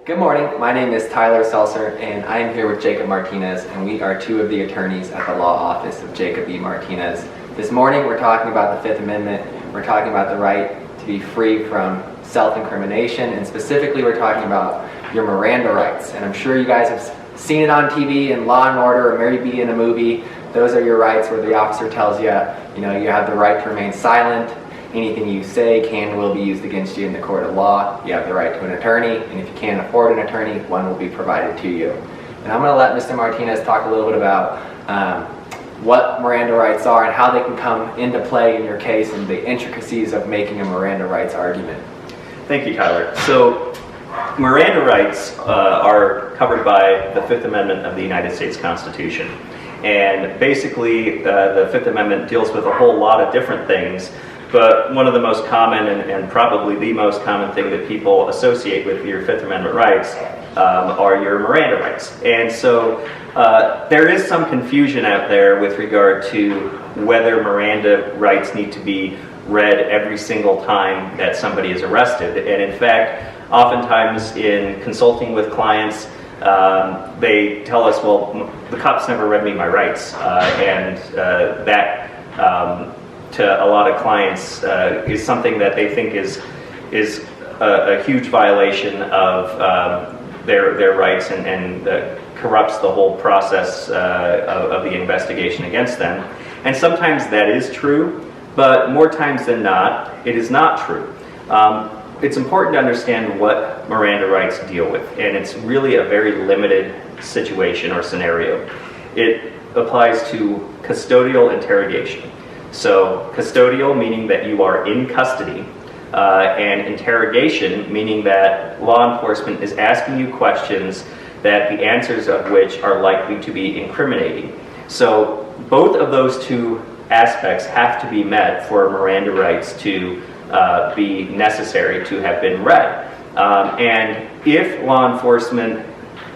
Good morning, my name is Tyler Selcer and I am here with Jacob Martinez, and we are two of the attorneys at the law office of Jacob E. Martinez. This morning we're talking about the Fifth Amendment. We're talking about the right to be free from self-incrimination, and specifically we're talking about your Miranda rights. And I'm sure you guys have seen it on TV in Law and Order or maybe in a movie. Those are your rights where the officer tells you, you have the right to remain silent. Anything you say can and will be used against you in the court of law. You have the right to an attorney, and if you can't afford an attorney, one will be provided to you. And I'm going to let Mr. Martinez talk a little bit about what Miranda rights are and how they can come into play in your case and the intricacies of making a Miranda rights argument. Thank you, Tyler. So, Miranda rights are covered by the Fifth Amendment of the United States Constitution. And basically, the Fifth Amendment deals with a whole lot of different things. But one of the most common, and probably the most common thing that people associate with your Fifth Amendment rights are your Miranda rights. And so there is some confusion out there with regard to whether Miranda rights need to be read every single time that somebody is arrested. And in fact, oftentimes in consulting with clients, they tell us, well, the cops never read me my rights. To a lot of clients is something that they think is a huge violation of their rights and corrupts the whole process of the investigation against them. And sometimes that is true, but more times than not, it is not true. It's important to understand what Miranda rights deal with, and it's really a very limited situation or scenario. It applies to custodial interrogation. So custodial meaning that you are in custody, and interrogation meaning that law enforcement is asking you questions that the answers of which are likely to be incriminating. So both of those two aspects have to be met for Miranda rights to be necessary to have been read. And if law enforcement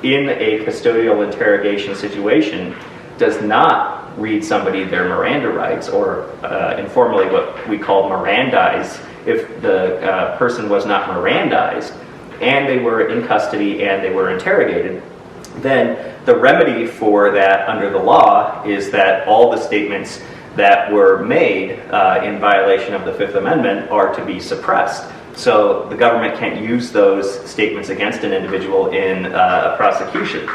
in a custodial interrogation situation does not read somebody their Miranda rights, or informally what we call Mirandize, if the person was not Mirandized and they were in custody and they were interrogated, then the remedy for that under the law is that all the statements that were made in violation of the Fifth Amendment are to be suppressed. So the government can't use those statements against an individual in a prosecution.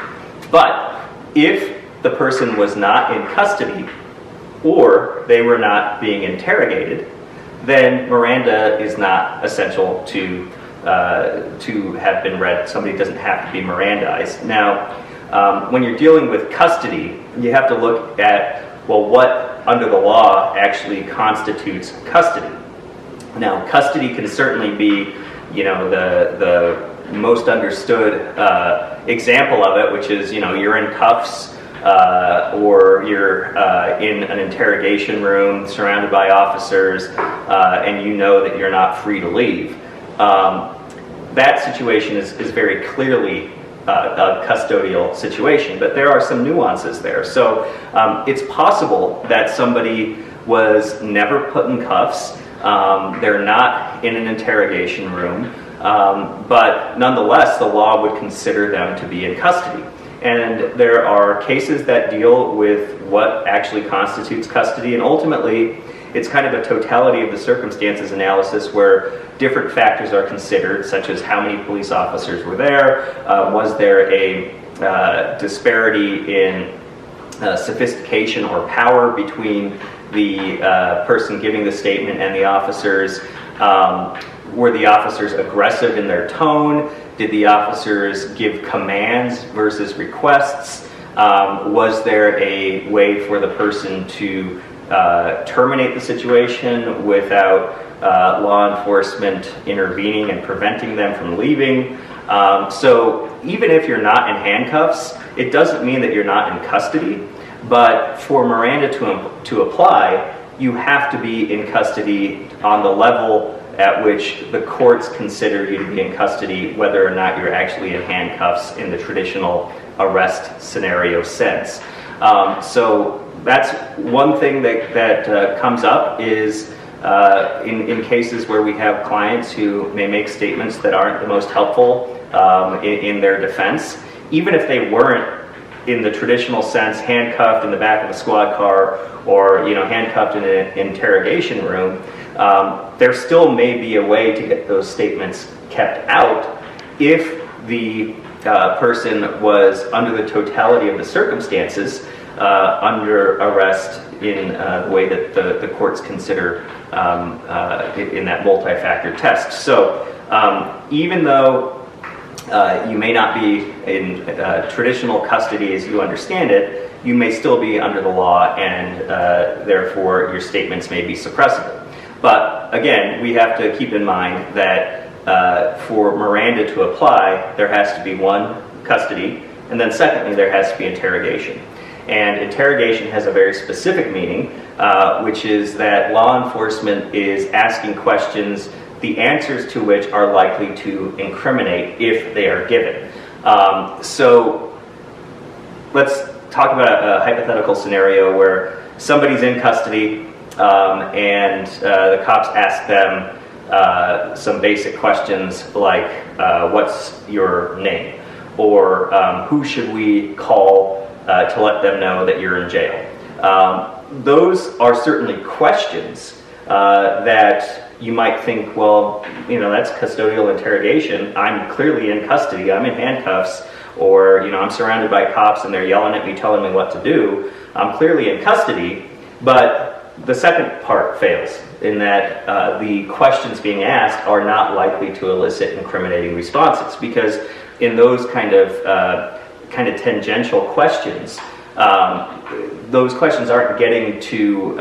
But if the person was not in custody or they were not being interrogated, then Miranda is not essential to have been read. Somebody doesn't have to be Mirandized. Now, when you're dealing with custody, you have to look at, well, what under the law actually constitutes custody. Now, custody can certainly be, the most understood example of it, which is, you're in cuffs, or you're in an interrogation room surrounded by officers, and you know that you're not free to leave. That situation is very clearly a custodial situation, but there are some nuances there. So it's possible that somebody was never put in cuffs, they're not in an interrogation room, but nonetheless the law would consider them to be in custody. And there are cases that deal with what actually constitutes custody, and ultimately it's kind of a totality of the circumstances analysis where different factors are considered, such as how many police officers were there, was there a disparity in sophistication or power between the person giving the statement and the officers, were the officers aggressive in their tone? Did the officers give commands versus requests? Was there a way for the person to terminate the situation without law enforcement intervening and preventing them from leaving? So even if you're not in handcuffs, it doesn't mean that you're not in custody. But for Miranda to apply, you have to be in custody on the level at which the courts consider you to be in custody, whether or not you're actually in handcuffs in the traditional arrest scenario sense. So that's one thing that comes up is in cases where we have clients who may make statements that aren't the most helpful in their defense, even if they weren't in the traditional sense handcuffed in the back of a squad car or handcuffed in an interrogation room. There still may be a way to get those statements kept out if the person was under the totality of the circumstances, under arrest in the way that the courts consider in that multi-factor test. So even though you may not be in traditional custody as you understand it, you may still be under the law, and therefore your statements may be suppressible. But again, we have to keep in mind that for Miranda to apply, there has to be one, custody, and then secondly, there has to be interrogation. And interrogation has a very specific meaning, which is that law enforcement is asking questions, the answers to which are likely to incriminate if they are given. So let's talk about a hypothetical scenario where somebody's in custody and the cops ask them some basic questions like, what's your name? Or who should we call to let them know that you're in jail? Those are certainly questions that you might think, well, that's custodial interrogation. I'm clearly in custody. I'm in handcuffs, or I'm surrounded by cops and they're yelling at me, telling me what to do. I'm clearly in custody, but the second part fails in that the questions being asked are not likely to elicit incriminating responses, because in those kind of tangential questions, those questions aren't getting to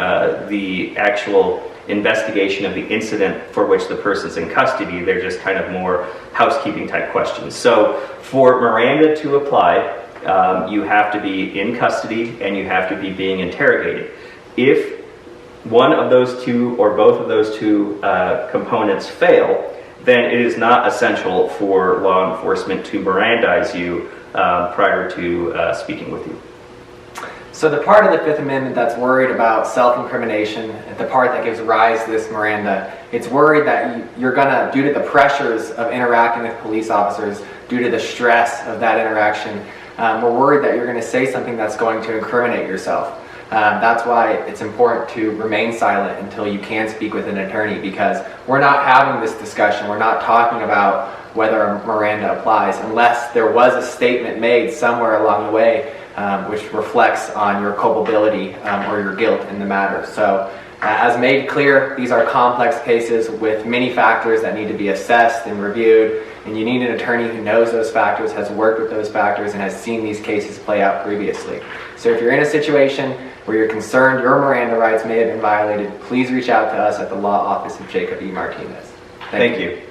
the actual investigation of the incident for which the person's in custody. They're just kind of more housekeeping type questions. So for Miranda to apply, you have to be in custody and you have to be being interrogated. If one of those two or both of those two components fail, then it is not essential for law enforcement to Mirandize you prior to speaking with you. So the part of the Fifth Amendment that's worried about self-incrimination, the part that gives rise to this Miranda, it's worried that you're gonna, due to the pressures of interacting with police officers, due to the stress of that interaction, we're worried that you're gonna say something that's going to incriminate yourself. That's why it's important to remain silent until you can speak with an attorney, because we're not having this discussion, we're not talking about whether Miranda applies unless there was a statement made somewhere along the way which reflects on your culpability or your guilt in the matter. So as made clear, these are complex cases with many factors that need to be assessed and reviewed, and you need an attorney who knows those factors, has worked with those factors, and has seen these cases play out previously. So if you're in a situation where you're concerned your Miranda rights may have been violated, please reach out to us at the law office of Jacob E. Martinez. Thank you.